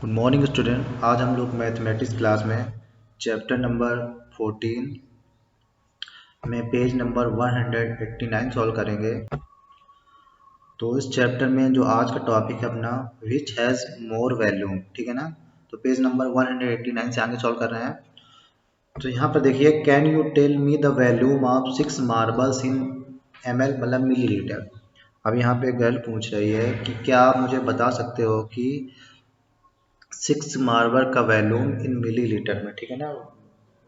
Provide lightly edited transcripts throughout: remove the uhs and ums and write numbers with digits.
Good morning student. आज हम लोग मैथमेटिक्स क्लास में चैप्टर नंबर 14 में पेज नंबर 189 सॉल्व करेंगे। तो इस चैप्टर में जो आज का टॉपिक है अपना विच हैज़ मोर वैल्यूम, ठीक है ना। तो पेज नंबर 189 से आगे सॉल्व कर रहे हैं। तो यहाँ पर देखिए, can you tell me the volume of 6 marbles in ml मतलब मिलीलीटर। अब यहाँ पे गर्ल पूछ रही है कि क्या आप मुझे बता सकते हो कि 6 मार्बल का वैल्यूम इन मिलीलीटर में, ठीक है ना।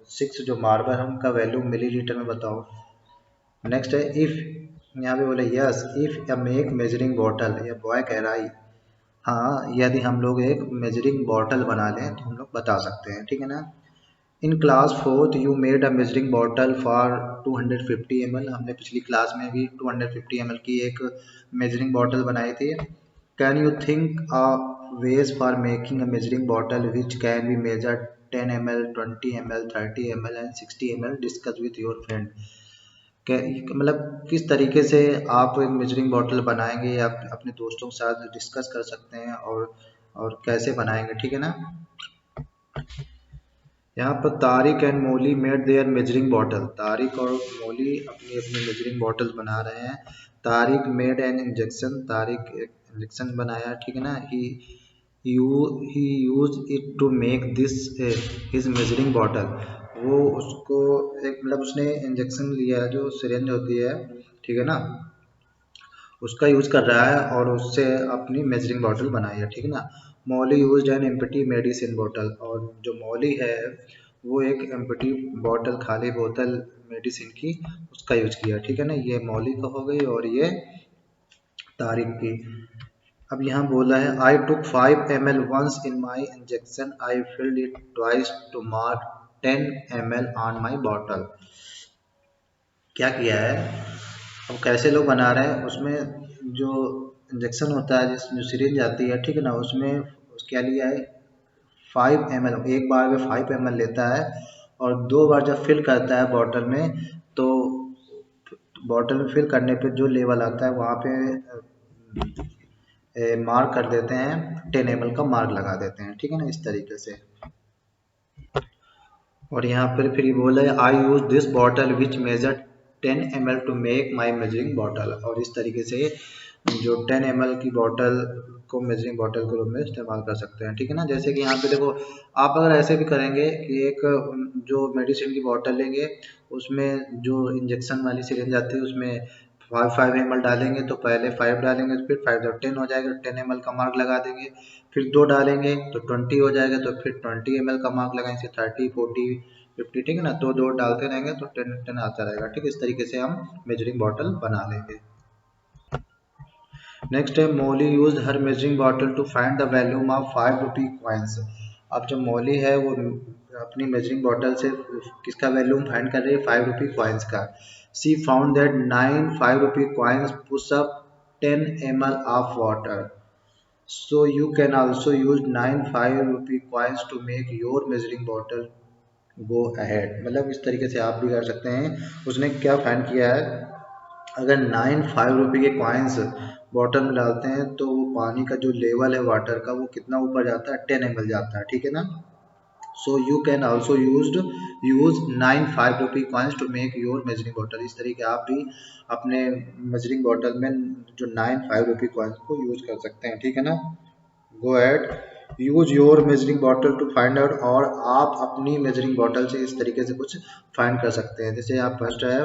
6 जो मार्बल है उनका वैल्यूम मिलीलीटर में बताओ। नेक्स्ट है इफ, यहाँ पे बोले yes if a make measuring bottle, या बॉय कह रहा है हाँ यदि हम लोग एक मेजरिंग बॉटल बना लें तो हम लोग बता सकते हैं, ठीक है ना। In class 4th you made a measuring bottle for 250 ml। हमने पिछली क्लास में भी 250 ml की एक मेजरिंग बॉटल बनाई थी। Can you think ways for making a measuring bottle which can be measured 10 ml, 20 ml, 30 ml and 60 ml? Discuss with your friend। मतलब किस तरीके से आप एक मेजरिंग बॉटल बनाएंगे या अपने दोस्तों के साथ डिस्कस कर सकते हैं और कैसे बनाएंगे, ठीक है ना। यहाँ पर Tariq and Molly made their measuring bottle. Tariq और मौली अपनी अपनी मेजरिंग बॉटल बना रहे हैं। Tariq made an injection, Tariq एक इंजेक्शन बनाया, ठीक है ना। He use it to make this his measuring bottle. वो उसको एक मतलब उसने इंजेक्शन लिया जो सिरिंज होती है, ठीक है ना, उसका यूज कर रहा है और उससे अपनी मेजरिंग बॉटल बनाई है, ठीक है ना। Molly use an empty medicine bottle, और जो मौली है वो एक एम्प्टी बॉटल, खाली बोतल मेडिसिन की, उसका यूज किया, ठीक है ना। ये मौली का हो गई और ये तारिक की। अब यहाँ बोला है I took 5 ml once in my injection, I filled it twice to mark 10 ml on my bottle. क्या किया है, अब कैसे लोग बना रहे हैं, उसमें जो इंजेक्शन होता है जिसमें सिरिंज आती है, ठीक है ना, उसमें क्या लिया है 5 ml, एक बार में 5 ml लेता है और 2 बार जब फिल करता है बॉटल में, तो बॉटल में फिल करने पे जो लेवल आता है वहाँ पे मार्क कर देते हैं, 10 ml का मार्क लगा देते हैं, ठीक है ना, इस तरीके से। और यहाँ पर फिर ये बोला है I use this bottle which measure 10 ml to make my measuring bottle. और इस तरीके से जो 10 ml की बॉटल को मेजरिंग बॉटल के रूप में इस्तेमाल कर सकते हैं, ठीक है ना। जैसे कि यहाँ पे देखो, आप अगर ऐसे भी करेंगे कि एक जो मेडिसिन की बॉटल लेंगे, उसमें जो इंजेक्शन वाली सिरिंज आती है उसमें 5 ml डालेंगे, तो पहले 5 डालेंगे तो फिर 5 जब 10 हो जाएगा 10 ml का मार्क लगा देंगे, फिर 2 डालेंगे तो 20 हो जाएगा तो फिर 20 ml का मार्क लगाएंगे, 30, 40, 50, ठीक है ना। दो डालते रहेंगे तो 10 10 आता रहेगा, ठीक है। इस तरीके से हम मेजरिंग बॉटल बना लेंगे। नेक्स्ट है Molly use her measuring bottle to find the volume of 5 rupee coins. अब जो मौली है वो अपनी मेजरिंग बॉटल से किसका वैल्यूम फाइंड कर रही है, 5 रुपी कॉइन्स का। She found that 9 5 rupee coins push up 10 ml of water, so you can also use 9 5 rupee coins to make your measuring bottle go ahead। मतलब इस तरीके से आप भी कर सकते हैं। उसने क्या फाइंड किया है, अगर 9 5 रुपये के कॉइन्स बॉटल में डालते हैं तो वो पानी का जो लेवल है वाटर का वो कितना ऊपर जाता है, 10 ml जाता है, ठीक है ना। So you can also use 9 5 rupee coins to make your measuring bottle. इस तरीके आप भी अपने मेजरिंग बॉटल में जो 9 5 रुपी कॉइन्स को यूज कर सकते हैं, ठीक है ना। Go at use your measuring bottle to find out, और आप अपनी मेजरिंग बॉटल से इस तरीके से कुछ फाइंड कर सकते हैं। जैसे आप फर्स्ट है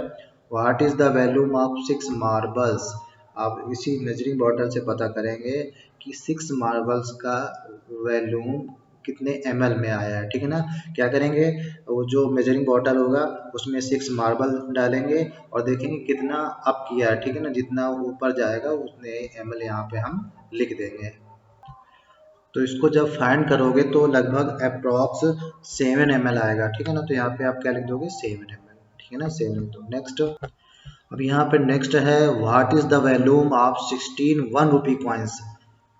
what is the volume of 6 marbles. आप इसी मेजरिंग बॉटल से पता करेंगे कि 6 मार्बल्स का वैल्यूम कितने ml में आया है, ठीक है ना। क्या करेंगे, वो जो मेजरिंग बॉटल होगा उसमें 6 मार्बल डालेंगे और देखेंगे कितना अप किया है, ठीक है ना। जितना ऊपर जाएगा उतने ml यहाँ पे हम लिख देंगे। तो इसको जब फाइंड करोगे तो लगभग अप्रॉक्स 7 ml आएगा, ठीक है ना। तो यहाँ पे आप क्या लिख दोगे 7 ml, ठीक है ना, 7 लिख दो। नेक्स्ट, अब यहाँ पे नेक्स्ट है what is the volume of 16 1 rupee coins,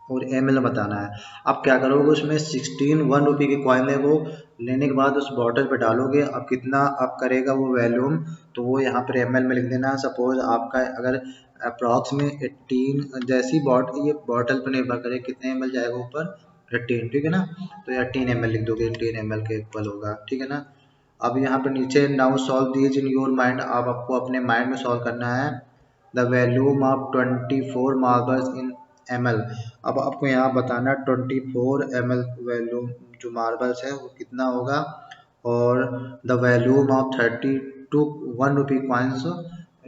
और ml बताना है। अब क्या करोगे, उसमें 16 1 रुपये के कॉइन है, वो लेने के बाद उस बॉटल पे डालोगे, अब कितना अप करेगा वो वैल्यूम, तो वो यहाँ पर ml में लिख देना। सपोज आपका अगर अप्रॉक्स में 18, जैसी ये बॉटल पर निर्भर करे कितने ml जाएगा ऊपर, 18, ठीक है ना। तो 18 ml लिख दोगे, 18 ml के इक्वल होगा, ठीक है ना। अब यहाँ पे नीचे now solve these in your mind, अब आपको अपने माइंड में सॉल्व करना है the volume of 24 marbles in ml। अब आपको यहाँ बताना 24 ml वैल्यूम जो मार्बल्स है वो कितना होगा, और the volume of 32 1 rupee coins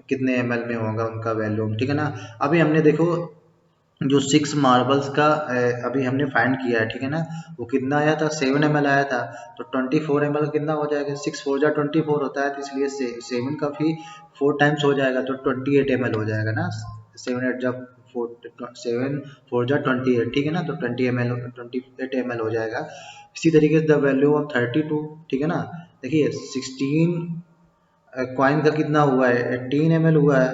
कितने ml में होगा उनका वैल्यूम, ठीक है ना। अभी हमने देखो जो 6 मार्बल्स का अभी हमने फाइंड किया है, ठीक है ना, वो कितना आया था, 7 ml आया था। तो 24 ml कितना हो जाएगा, 6 4 जा 24 होता है, तो इसलिए 7 का भी 4 टाइम्स हो जाएगा, तो 28 ml हो जाएगा ना। 7 8 जब 7 4 जा 28, ठीक है ना, तो 28 ml हो जाएगा। इसी तरीके से द वैल्यू ऑफ 32, ठीक है ना। देखिए 16 कॉइन का कितना हुआ है, 18 ml हुआ है,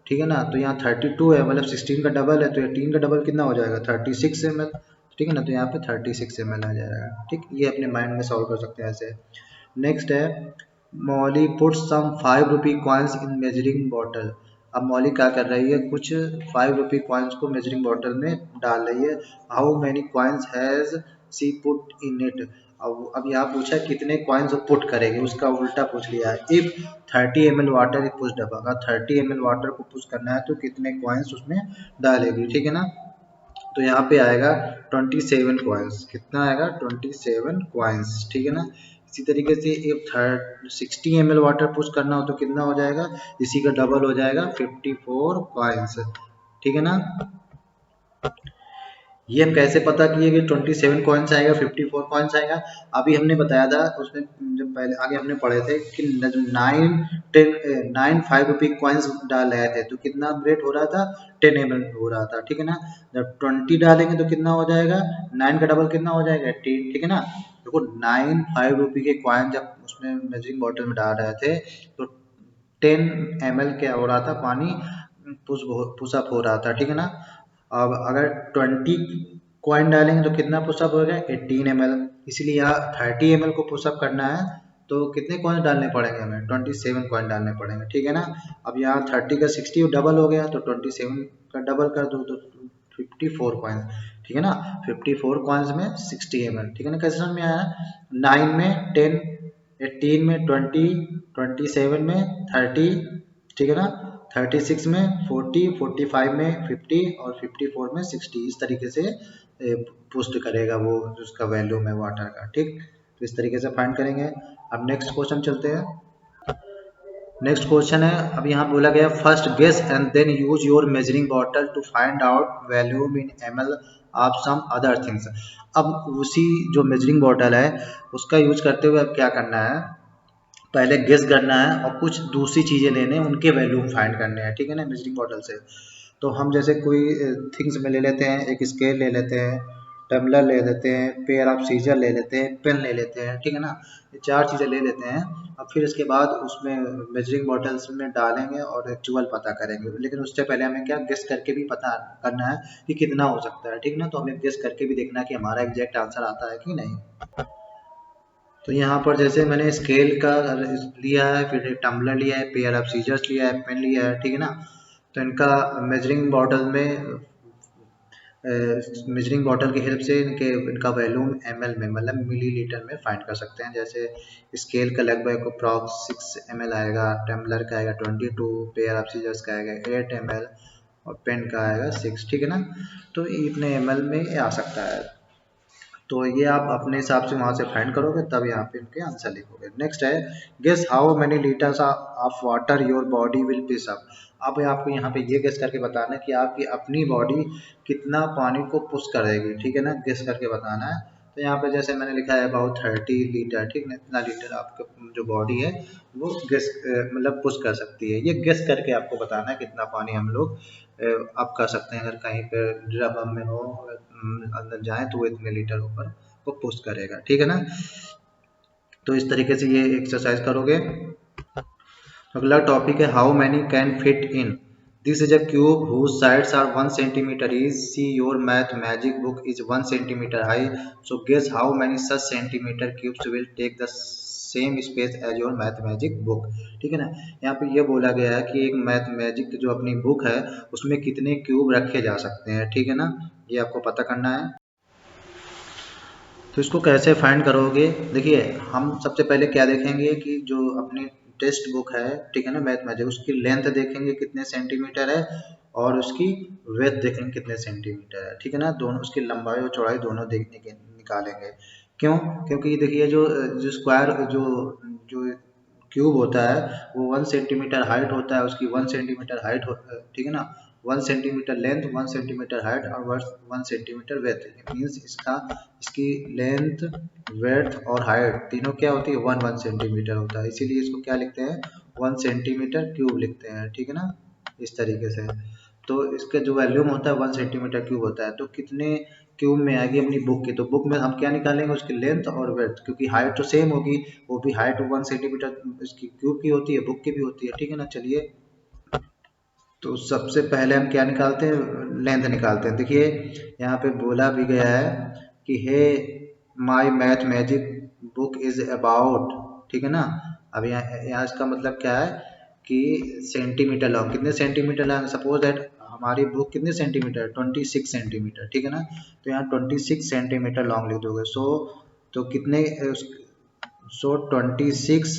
ठीक है ना। तो यहाँ 32 है, मतलब 16 का डबल है, तो 18 का डबल कितना हो जाएगा, 36 ml, ठीक है ना। तो यहाँ पे 36 ml आ जाएगा, ठीक। ये अपने माइंड में सॉल्व कर सकते हैं ऐसे। नेक्स्ट है Molly put some 5 rupee coins in measuring bottle. अब मॉली क्या कर रही है, कुछ 5 रुपी कॉइन्स को मेजरिंग बॉटल में डाल रही है। How many coins has she put in it. अब यहाँ पूछा कितने कॉइन्स वो पुट करेगी, उसका उल्टा पूछ लिया है। If 30 ml water is pushed up, अगर 30 ml वाटर को पुश करना है तो कितने कॉइन्स उसमें डालेगी, ठीक है ना। तो यहाँ पे आएगा 27 कॉइन्स, कितना आएगा 27 कॉइन्स, ठीक है ना। इसी तरीके से इफ 60 ml वाटर पुश करना हो तो कितना हो जाएगा, इसी का डबल हो जाएगा 54 कॉइन्स, ठीक है ना। ये हम कैसे पता किए कि 27 कॉइन्स आएगा 54 कॉइन्स आएगा। अभी हमने बताया था उसमें, जब पहले आगे हमने पढ़े थे कि 9 5 रुपी कॉइन्स डाल रहे थे तो कितना रेट हो रहा था, 10 ml हो रहा था, ठीक है ना। जब 20 डालेंगे तो कितना हो जाएगा, 9 का डबल कितना हो जाएगा 18, ठीक है ना। देखो 9 5 रुपी के कॉइन जब उसमें मेजरिंग बॉटल में डाल रहे थे तो 10 ml क्या हो रहा था, पानी पुशअप हो रहा था, ठीक है ना। अब अगर 20 कॉइन डालेंगे तो कितना पुशअप होगा, 18 ml। इसलिए यहाँ 30 ml को पुशअप करना है तो कितने कॉइन डालने पड़ेंगे हमें, 27 कॉइन डालने पड़ेंगे, ठीक है ना। अब यहाँ 30 का 60 डबल हो गया तो 27 का डबल कर दो तो 54 कॉइन, ठीक है ना। 54 कॉइन्स में 60 ml, ठीक है ना। कैसे समझ में आया, 9 में 10, 18 में 20, 27 में 30, ठीक है ना। 36 में 40, 45 में 50 और 54 में 60, इस तरीके से पुष्ट करेगा वो उसका वैल्यूम है वाटर का, ठीक। तो इस तरीके से फाइंड करेंगे। अब नेक्स्ट क्वेश्चन चलते हैं। नेक्स्ट क्वेश्चन है, अब यहाँ बोला गया first guess and then use your measuring bottle to find out volume in ml of some other things. अब उसी जो मेजरिंग बॉटल है उसका यूज करते हुए अब क्या करना है, पहले गेस करना है और कुछ दूसरी चीज़ें लेने हैं, उनके वैल्यूम फाइंड करने हैं, ठीक है ना, मेजरिंग बॉटल से। तो हम जैसे कोई थिंग्स में ले लेते हैं, एक स्केल ले लेते हैं, टम्बलर ले लेते हैं, पेयर ऑफ सीजर ले लेते हैं, पेन ले लेते हैं, ठीक है ना। ये 4 चीज़ें ले लेते हैं। अब फिर इसके बाद उसमें मेजरिंग बॉटल्स में डालेंगे और एक्चुअल पता करेंगे, लेकिन उससे पहले हमें क्या गेस करके भी पता करना है कि कितना हो सकता है, ठीक ना। तो हमें गेस करके भी देखना है कि हमारा एग्जैक्ट आंसर आता है कि नहीं। तो यहाँ पर जैसे मैंने स्केल का लिया है, फिर टम्बलर लिया है, पेयर ऑफ सीजर्स लिया है, पेन लिया है, ठीक है ना। तो इनका मेजरिंग बॉटल में मेजरिंग बॉटल की हेल्प से इनका वैल्यूम ml में, मतलब मिलीलीटर में फाइंड कर सकते हैं। जैसे स्केल का लगभग अप्रॉक्स 6 ml आएगा, टम्बलर का आएगा 22, पेयर ऑफ सीजर्स का आएगा 8 ml और पेन का आएगा 6, ठीक है ना। तो इतने ml में आ सकता है। तो ये आप अपने हिसाब से वहाँ से फाइंड करोगे तब यहाँ पे इनके आंसर लिखोगे। नेक्स्ट है guess how many litres of water your body will piss up. अब आपको यहाँ पे ये गेस करके बताना है कि आपकी अपनी बॉडी कितना पानी को पुश करेगी, ठीक है ना, गेस करके बताना है। तो यहाँ पे जैसे मैंने लिखा है अबाउट 30 लीटर, ठीक है, इतना लीटर आपका जो बॉडी है वो गेस मतलब पुश कर सकती है। ये गेस करके आपको बताना है कितना पानी हम लोग आप कर सकते हैं। अगर कहीं पे ड्रम में हो, अंदर जाए तो वो इतने लीटर ऊपर को पुश करेगा, ठीक है ना। तो इस तरीके से ये एक्सरसाइज करोगे। अगला टॉपिक है how many can fit in this is a cube whose sides are 1 centimetre is see your math magic book is 1 centimetre high so guess how many such centimetre cubes will take the same space as your math magic book, ठीक है ना। यहाँ पे ये बोला गया है कि एक मैथ मैजिक जो अपनी बुक है उसमें कितने क्यूब रखे जा सकते हैं, ठीक है ना, ये आपको पता करना है। तो इसको कैसे फाइंड करोगे? देखिए, हम सबसे पहले क्या देखेंगे कि जो अपनी टेक्स्ट बुक है, ठीक है ना, मैथमेटिक्स, उसकी लेंथ देखेंगे कितने सेंटीमीटर है, और उसकी विड्थ देखेंगे कितने सेंटीमीटर है, ठीक है ना। दोनों उसकी लंबाई और चौड़ाई दोनों देखने के निकालेंगे। क्यों? क्योंकि देखिए जो जो स्क्वायर जो जो क्यूब होता है वो 1 सेंटीमीटर हाइट होता है, उसकी 1 सेंटीमीटर हाइट ठीक है ना, 1 सेंटीमीटर लेंथ, 1 सेंटीमीटर हाइट और 1 सेंटीमीटर वेथ मीन्स इसकी लेंथ, वेथ और हाइट तीनों क्या होती है, 1 1 सेंटीमीटर होता है, इसीलिए इसको क्या लिखते हैं, 1 सेंटीमीटर क्यूब लिखते हैं, ठीक है ना, इस तरीके से। तो इसका जो वॉल्यूम होता है 1 सेंटीमीटर क्यूब होता है, तो कितने क्यूब में आएगी अपनी बुक की, तो बुक में हम क्या निकालेंगे, उसकी लेंथ और वेथ, क्योंकि हाइट तो सेम होगी, वो भी हाइट 1 सेंटीमीटर इसकी क्यूब की होती है, बुक की भी होती है, ठीक है ना। चलिए, तो सबसे पहले हम क्या निकालते हैं, लेंथ निकालते हैं। देखिए यहाँ पे बोला भी गया है कि hey my math magic book is about, ठीक है ना। अब यहाँ इसका मतलब क्या है कि सेंटीमीटर लॉन्ग, कितने सेंटीमीटर लॉन्ग, सपोज दैट हमारी बुक कितने सेंटीमीटर, 26 सेंटीमीटर, ठीक है ना। तो यहाँ 26 सेंटीमीटर लॉन्ग लिख दोगे, तो कितने, सो 26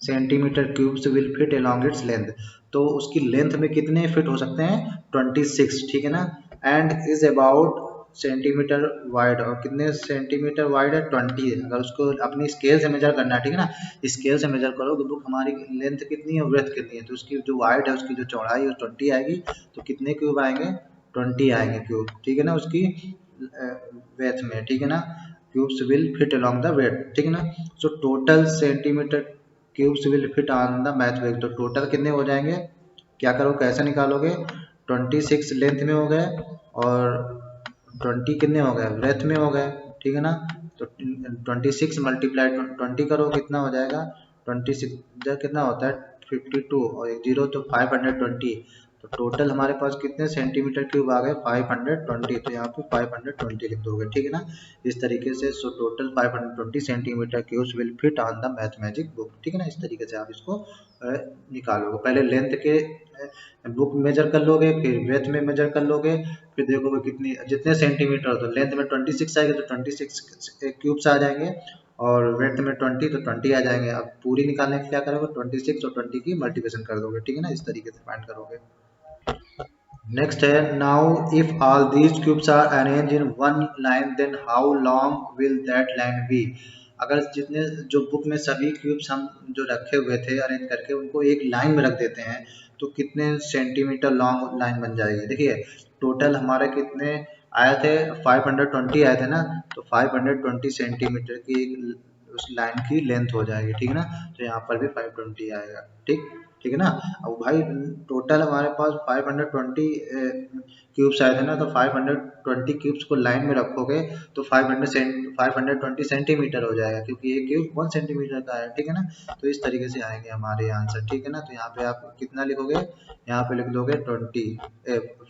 centimetre cubes will fit along its length, तो उसकी लेंथ में कितने फिट हो सकते हैं, 26, ठीक है ना। And is about centimetre wide, और कितने सेंटीमीटर वाइड है, 20, अगर उसको अपनी स्केल से मेजर करना है, ठीक है ना, स्केल से मेजर करो तो बुक हमारी लेंथ कितनी है, ब्रेथ कितनी है, तो उसकी जो वाइड है, उसकी जो चौड़ाई है 20 आएगी, तो कितने क्यूब आएंगे, 20 आएंगे क्यूब, ठीक है ना, उसकी वेथ में, ठीक है ना। Cubes will fit along the width, ठीक है ना। So total centimetre cubes will fit on the math वेग, तो टोटल कितने हो जाएंगे, क्या करो, कैसे निकालोगे, 26 लेंथ में हो गए और 20 कितने हो गए, ब्रेथ में हो गए, ठीक है ना। तो 26 मल्टीप्लाई 20 करो, कितना हो जाएगा, 26 कितना होता है 52, और एक जीरो तो 520, तो टोटल हमारे पास कितने सेंटीमीटर क्यूब आ गए, 520, तो यहाँ पे 520 लिख दोगे, ठीक है ना, इस तरीके से। So total 520 centimetre cubes will fit on the math magic book, ठीक है ना, इस तरीके से आप इसको निकालोगे। पहले लेंथ के बुक मेजर कर लोगे, फिर ब्रेथ में मेजर कर लोगे, फिर देखोगे कितनी, जितने सेंटीमीटर, तो लेंथ में 26 आएगी, तो 26 क्यूब्स आ जाएंगे, और ब्रेथ में 20, तो 20 आ जाएंगे। अब पूरी निकालने के क्या करोगे, 26 और 20 की मल्टीप्लिकेशन कर दोगे, ठीक है ना, इस तरीके से फाइंड करोगे। नेक्स्ट है, now if all these cubes are arrange in one line then how long will that line be, अगर जितने जो बुक में सभी क्यूब्स हम जो रखे हुए थे अरेंज करके उनको एक लाइन में रख देते हैं, तो कितने सेंटीमीटर लॉन्ग लाइन बन जाएगी। देखिए टोटल हमारे कितने आए थे, 520 आए थे ना, तो 520 सेंटीमीटर की उस लाइन की लेंथ हो जाएगी, ठीक है ना। तो यहाँ पर भी 520 आएगा, ठीक ठीक है ना। अब भाई टोटल हमारे पास 520 क्यूब्स आए थे ना, तो 520 क्यूब्स को लाइन में रखोगे तो 520 सेंटीमीटर हो जाएगा, क्योंकि एक क्यूब 1 सेंटीमीटर का है, ठीक है ना। तो इस तरीके से आएंगे हमारे आंसर, ठीक है ना। तो यहाँ पे आप कितना लिखोगे, यहाँ पे लिख दोगे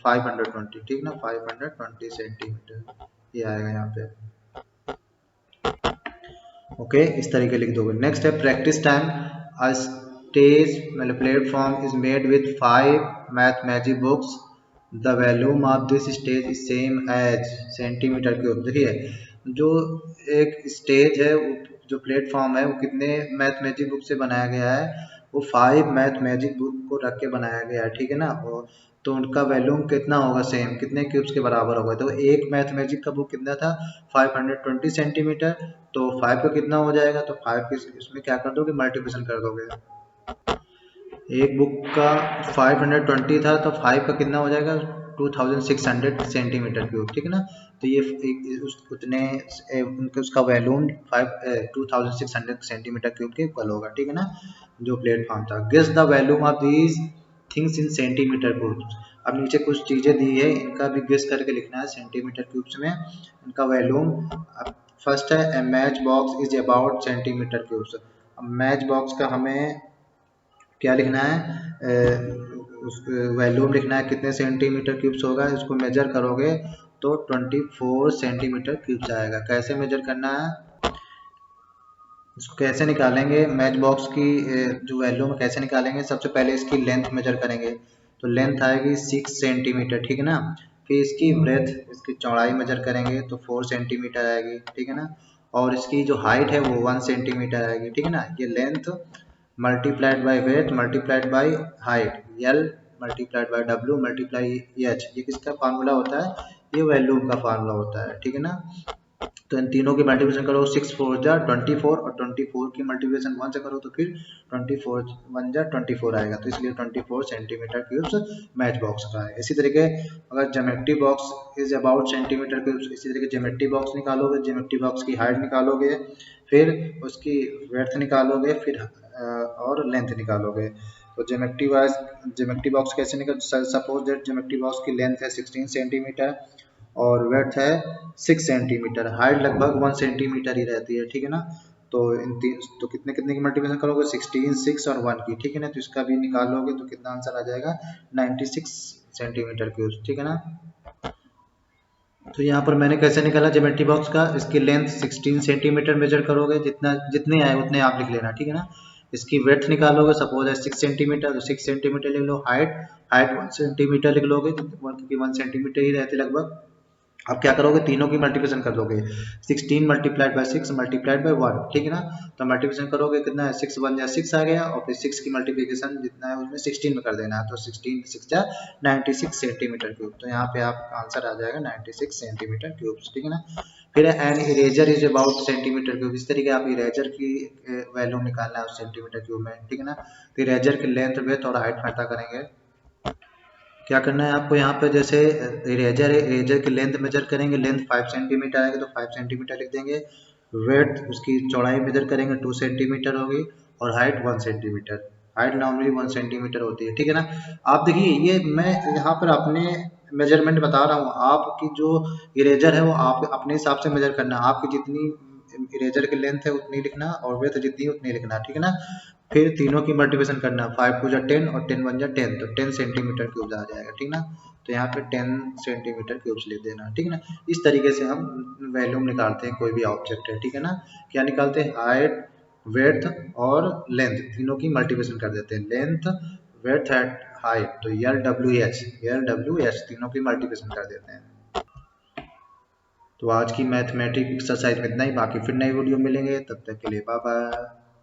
520, ठीक ना, 520 सेंटीमीटर ये आएगा यहाँ पे, ओके, इस तरीके लिख दोगे। नेक्स्ट है प्रैक्टिस टाइम, अ स्टेज मतलब platform is made with 5 math magic books, the volume of this stage is same as centimetre cube. देखिए जो एक स्टेज है, वो जो प्लेटफॉर्म है वो कितने मैथ मैजिक बुक से बनाया गया है, वो 5 मैथ मैजिक बुक को रख के बनाया गया है, ठीक है ना। तो उनका वॉल्यूम कितना होगा, सेम, कितने क्यूब्स के बराबर होगा, तो एक मैथ मैजिक का बुक कितना था, 520 सेंटीमीटर, तो 5 का कितना हो जाएगा, तो 5 के इसमें क्या कर दोगे, मल्टीप्लिकेशन कर दोगे। एक बुक का 520 था, तो 5 का कितना हो जाएगा, 2600 सेंटीमीटर क्यूब, ठीक है ना। तो ये उतने उनके उसका वॉल्यूम 2600 सेंटीमीटर क्यूब के इक्वल होगा, ठीक है ना, जो प्लेटफॉर्म था। Guess the volume of these things in centimetre cubes, अब नीचे कुछ चीजें दी है, इनका भी गेस करके लिखना है सेंटीमीटर क्यूब्स में इनका वॉल्यूम। फर्स्ट है, a match box is about centimetre cubes. अब मैच बॉक्स का हमें क्या लिखना है, वॉल्यूम लिखना है, कितने सेंटीमीटर क्यूब्स होगा, इसको मेजर करोगे तो 24 सेंटीमीटर क्यूब्स आएगा। कैसे मेजर करना है, इसको कैसे निकालेंगे, मैच बॉक्स की जो वैल्यूम कैसे निकालेंगे, सबसे पहले इसकी लेंथ मेजर करेंगे, तो लेंथ आएगी 6 सेंटीमीटर, ठीक है ना। फिर इसकी ब्रेथ, इसकी चौड़ाई मेजर करेंगे तो 4 सेंटीमीटर आएगी, ठीक है ना। और इसकी जो हाइट है वो 1 सेंटीमीटर आएगी, ठीक है ना। ये length multiplied by weight multiplied by height, L multiplied by W multiply H, ये किसका फार्मूला होता है, ये वैल्यूम का फार्मूला होता है, ठीक है ना। तो इन तीनों की मल्टीप्लिकेशन करो, 6 4 जा 24, और 24 की मल्टीप्लिकेशन 1 से करो तो फिर 24 1 जा 24 आएगा, तो इसलिए 24 सेंटीमीटर क्यूब्स मैच बॉक्स का है। इसी तरीके अगर geometry box is about centimetre cubes, इसी तरीके ज्योमेट्री बॉक्स निकालोगे, ज्योमेट्री बॉक्स की हाइट निकालोगे, फिर उसकी वेड्थ निकालोगे, फिर और लेंथ निकालोगे। तो ज्योमेट्री बॉक्स कैसे निकल, सपोज दैट ज्योमेट्री बॉक्स की लेंथ है 16 सेंटीमीटर और वेड्थ है 6 सेंटीमीटर, हाइट लगभग 1 सेंटीमीटर ही रहती है, ठीक है ना। तो इन तीन, तो कितने कितने की मल्टीप्लिकेशन करोगे, 16 6 और 1 की, ठीक है ना। तो इसका भी निकालोगे तो कितना आंसर आ जाएगा, 96 सेंटीमीटर क्यूब, ठीक है ना। तो यहाँ पर मैंने कैसे निकाला ज्योमेट्री बॉक्स का, इसकी लेंथ 16 सेंटीमीटर मेजर करोगे, जितना जितने आए उतने आप लिख लेना, ठीक है ना। इसकी वेड्थ निकालोगे, सपोज है 6 सेंटीमीटर, तो 6 सेंटीमीटर लिख लो। हाइट हाइट 1 सेंटीमीटर लिख लोगे, क्योंकि 1 सेंटीमीटर ही रहती लगभग। अब क्या करोगे, तीनों की मल्टीप्लिकेशन कर दोगे, 16 मल्टीप्लाइड बाय 6 मल्टीप्लाइड बाय 1, ठीक है ना। तो मल्टीप्लिकेशन करोगे कितना है, 6 1 जा 6 आ गया, और फिर 6 की मल्टीप्लिकेशन जितना है उसमें 16 में कर देना है, तो 16 6 जा 96 सेंटीमीटर क्यूब। तो यहाँ पे आपका आंसर आ जाएगा 96 सेंटीमीटर क्यूब, ठीक है ना। फिर an eraser is about centimetre cube, इस तरीके आप इरेजर की वैल्यू निकालना है सेंटीमीटर क्यूब में, ठीक है ना। तो इरेजर की लेंथ वेथ और हाइट पता करेंगे। क्या करना है आपको, यहाँ पे जैसे इरेजर है, इरेजर की लेंथ मेजर करेंगे, लेंथ 5 सेंटीमीटर आएगी तो 5 सेंटीमीटर लिख देंगे। वेट उसकी चौड़ाई मेजर करेंगे 2 सेंटीमीटर होगी, और height 1 centimetre, height normally 1 centimetre होती है, ठीक है ना। आप देखिए ये मैं यहाँ पर अपने मेजरमेंट बता रहा हूँ, आपकी जो इरेजर है वो आप अपने हिसाब से मेजर करना, आपकी जितनी इरेजर की लेंथ है उतनी लिखना, और वेथ जितनी है उतनी लिखना, ठीक है ना। फिर तीनों की मल्टीप्लिकेशन करना, 5 2 जा 10 और 10 1 जा 10, तो 10 सेंटीमीटर क्यूब आ जाएगा, ठीक ना। तो यहाँ पे 10 सेंटीमीटर क्यूब्स लिख देना, ठीक है ना। इस तरीके से हम वैल्यूम निकालते हैं कोई भी ऑब्जेक्ट है, ठीक है ना। क्या निकालते हैं, हाइट वेड्थ और लेंथ तीनों की मल्टीप्लिकेशन कर देते हैं, लेंथ वेड्थ एट हाइट, तो एल डब्ल्यू एच तीनों की मल्टीप्लिकेशन कर देते हैं। तो आज की मैथमेटिक्स एक्सरसाइज में इतना ही, बाकी फिर नई वीडियो मिलेंगे, तब तक के लिए बाय बाय।